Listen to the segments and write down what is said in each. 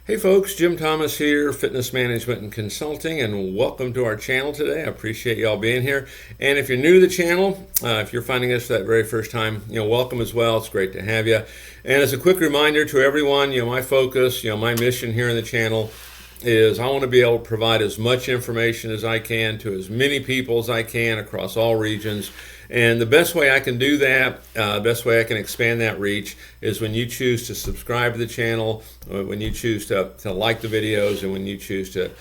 Hey folks, Jim Thomas here, Fitness Management and Consulting, and welcome to our channel today. I appreciate y'all being here. And if you're new to the channel, if you're finding us for that very first time, welcome as well. It's great to have you. And as a quick reminder to everyone, my focus, my mission here in the channel is I want to be able to provide as much information as I can to as many people as I can across all regions. And the best way I can do that, the best way I can expand that reach is when you choose to subscribe to the channel, when you choose to like the videos, and when you choose to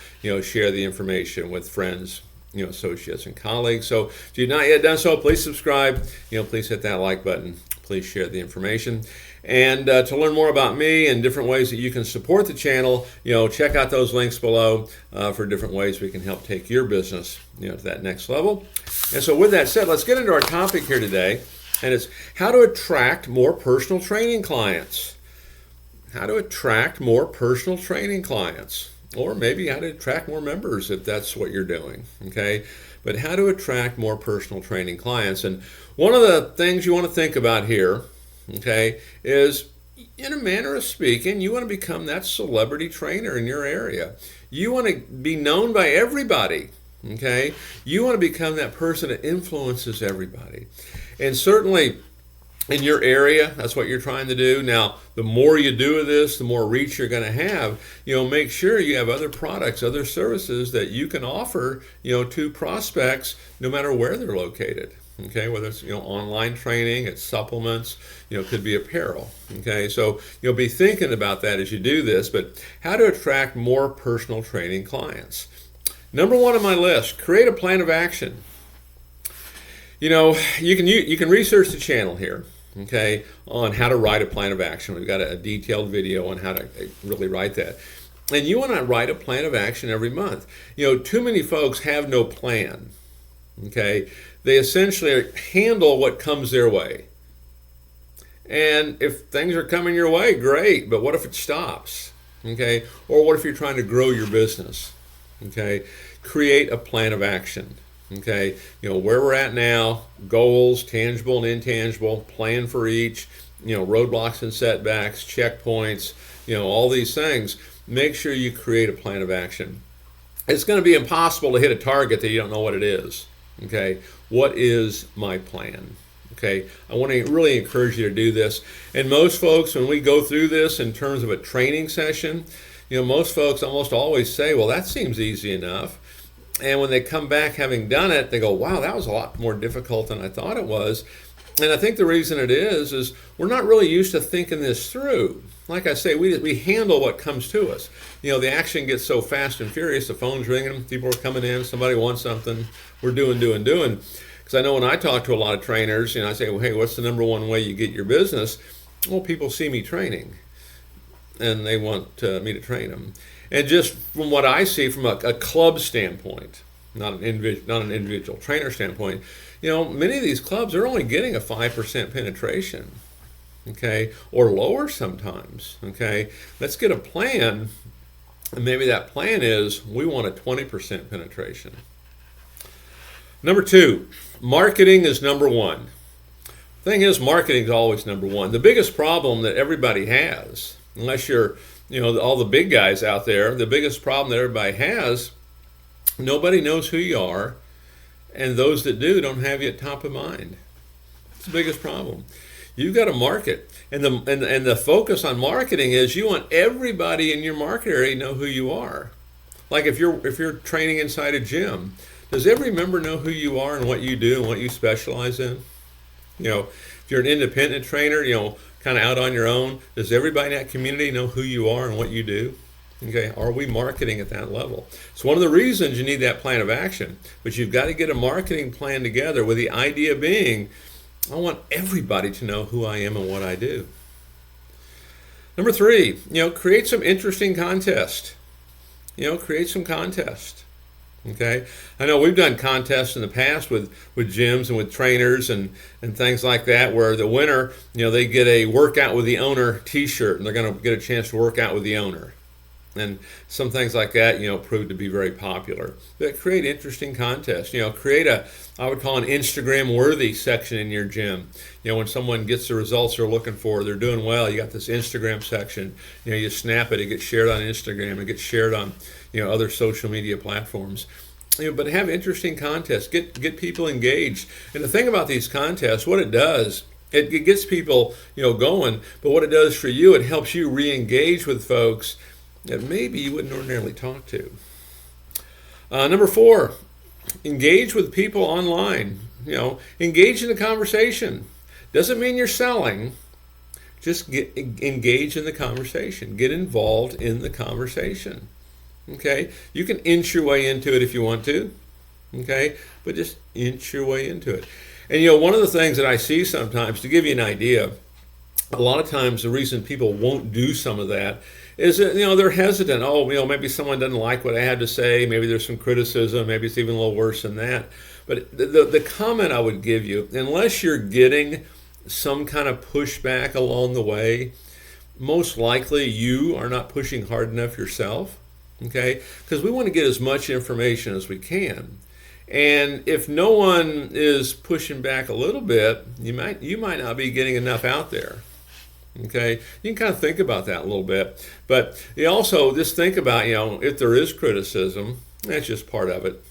share the information with friends, associates and colleagues. So if you've not yet done so, please subscribe, please hit that like button, please share the information. And to learn more about me and different ways that you can support the channel, check out those links below for different ways we can help take your business to that next level. And so with that said, let's get into our topic here today, and it's how to attract more personal training clients. How to attract more personal training clients, or maybe how to attract more members if that's what you're doing, okay? But how to attract more personal training clients. And one of the things you want to think about here, okay, is in a manner of speaking, you want to become that celebrity trainer in your area. You want to be known by everybody, okay? You want to become that person that influences everybody. And certainly in your area, that's what you're trying to do. Now, the more you do of this, the more reach you're going to have. Make sure you have other products, other services that you can offer, to prospects no matter where they're located. Okay, whether it's online training, it's supplements, could be apparel. Okay, so you'll be thinking about that as you do this. But how to attract more personal training clients? Number one on my list: create a plan of action. You can research the channel here, okay, on how to write a plan of action. We've got a detailed video on how to really write that. And you want to write a plan of action every month. Too many folks have no plan. Okay, they essentially handle what comes their way. And if things are coming your way, great, but what if it stops? Okay, or what if you're trying to grow your business? Okay, create a plan of action. Okay, where we're at now, goals, tangible and intangible, plan for each, roadblocks and setbacks, checkpoints, all these things. Make sure you create a plan of action. It's going to be impossible to hit a target that you don't know what it is. Okay, what is my plan? Okay, I want to really encourage you to do this. And most folks, when we go through this in terms of a training session, most folks almost always say, well, that seems easy enough. And when they come back having done it, they go, wow, that was a lot more difficult than I thought it was. And I think the reason it is we're not really used to thinking this through. Like I say, we handle what comes to us. The action gets so fast and furious, the phone's ringing, people are coming in, somebody wants something, we're doing. Because I know when I talk to a lot of trainers, I say, well, hey, what's the number one way you get your business? Well, people see me training, and they want me to train them. And just from what I see from a club standpoint, not an individual trainer standpoint, many of these clubs are only getting a 5% penetration, okay, or lower sometimes, okay. Let's get a plan, and maybe that plan is we want a 20% penetration. Number two, marketing is number one. Thing is, marketing is always number one. The biggest problem that everybody has, unless you're, all the big guys out there, the biggest problem that everybody has, nobody knows who you are, and those that do don't have you at top of mind. It's the biggest problem. You've got to market, and the focus on marketing is you want everybody in your market area to know who you are. Like if you're training inside a gym, does every member know who you are and what you do and what you specialize in? If you're an independent trainer, kind of out on your own, does everybody in that community know who you are and what you do? Okay, are we marketing at that level? It's one of the reasons you need that plan of action, but you've got to get a marketing plan together with the idea being, I want everybody to know who I am and what I do. Number three, create some interesting contest. Create some contest. Okay, I know we've done contests in the past with gyms and with trainers and things like that, where the winner, they get a workout with the owner t-shirt, and they're going to get a chance to work out with the owner. And some things like that, proved to be very popular. But create interesting contests. Create I would call an Instagram-worthy section in your gym. When someone gets the results they're looking for, they're doing well, you got this Instagram section. You snap it, it gets shared on Instagram, it gets shared on, other social media platforms. But have interesting contests. Get people engaged. And the thing about these contests, what it does, it gets people, going. But what it does for you, it helps you re-engage with folks that maybe you wouldn't ordinarily talk to. Number 4, engage with people online. Engage in the conversation. Doesn't mean you're selling. Just engage in the conversation. Get involved in the conversation. Okay? You can inch your way into it if you want to. Okay? But just inch your way into it. And one of the things that I see sometimes, to give you an idea, a lot of times the reason people won't do some of that is that, they're hesitant. Oh, maybe someone doesn't like what I had to say. Maybe there's some criticism. Maybe it's even a little worse than that. But the comment I would give you, unless you're getting some kind of pushback along the way, most likely you are not pushing hard enough yourself. Okay? Because we want to get as much information as we can. And if no one is pushing back a little bit, you might not be getting enough out there. Okay, you can kind of think about that a little bit, but you also just think about, if there is criticism, that's just part of it.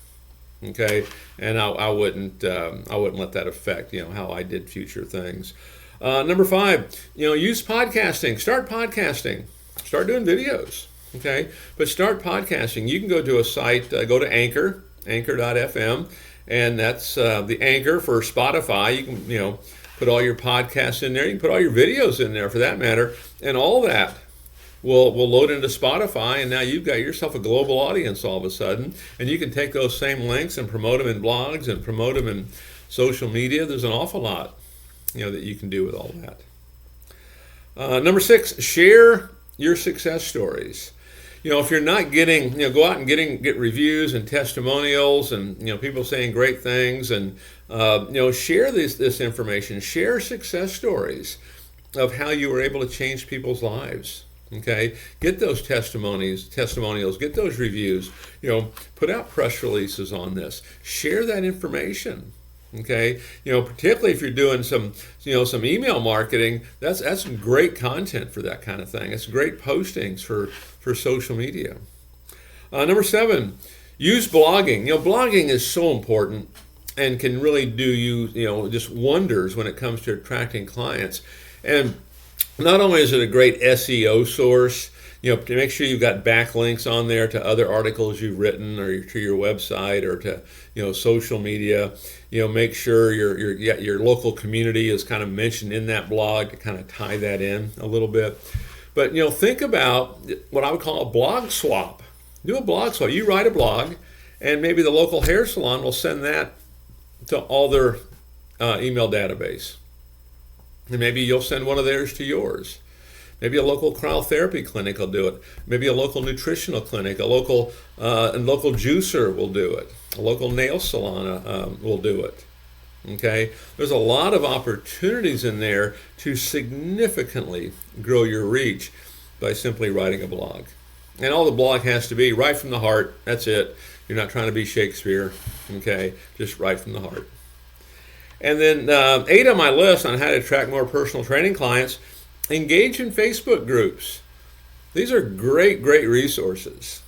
Okay, and I wouldn't let that affect how I did future things. Number 5, use podcasting. Start podcasting. Start doing videos. Okay, but start podcasting. You can go to a site, go to Anchor.fm, and that's the Anchor for Spotify. You can put all your podcasts in there. You can put all your videos in there, for that matter, and all that will load into Spotify, and now you've got yourself a global audience all of a sudden, and you can take those same links and promote them in blogs and promote them in social media. There's an awful lot that you can do with all that. Number 6, share your success stories. If you're not getting, go out and get reviews and testimonials and, people saying great things, and, share this information. Share success stories of how you were able to change people's lives. Okay? Get those testimonials, get those reviews, put out press releases on this. Share that information. Okay, particularly if you're doing some email marketing, that's great content for that kind of thing. It's great postings for social media. Number 7, use blogging. Blogging is so important and can really do you just wonders when it comes to attracting clients. And not only is it a great SEO source, to make sure you've got backlinks on there to other articles you've written, or to your website, or to social media. Make sure your local community is kind of mentioned in that blog to kind of tie that in a little bit. But think about what I would call a blog swap. Do a blog swap. You write a blog, and maybe the local hair salon will send that to all their email database, and maybe you'll send one of theirs to yours. Maybe a local cryotherapy clinic will do it. Maybe a local nutritional clinic, a local juicer will do it. A local nail salon will do it. Okay? There's a lot of opportunities in there to significantly grow your reach by simply writing a blog. And all the blog has to be right from the heart. That's it. You're not trying to be Shakespeare. Okay? Just right from the heart. And then 8 on my list on how to attract more personal training clients. Engage in Facebook groups. These are great resources.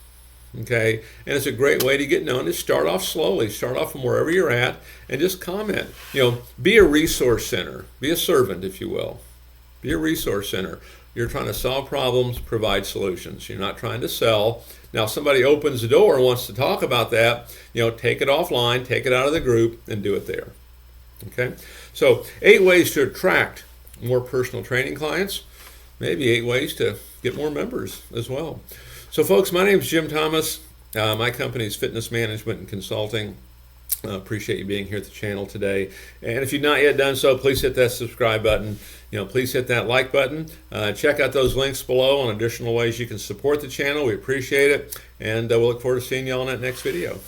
Okay, and it's a great way to get known. Just start off slowly. Start off from wherever you're at and just comment. Be a resource center. Be a servant, if you will. Be a resource center. You're trying to solve problems, provide solutions. You're not trying to sell. Now, if somebody opens the door and wants to talk about that, take it offline, take it out of the group, and do it there. Okay, so 8 ways to attract more personal training clients, maybe 8 ways to get more members as well. So folks, my name is Jim Thomas. My company is Fitness Management and Consulting. Appreciate you being here at the channel today. And if you've not yet done so, please hit that subscribe button. Please hit that like button. Check out those links below on additional ways you can support the channel. We appreciate it. And we'll look forward to seeing you all in that next video.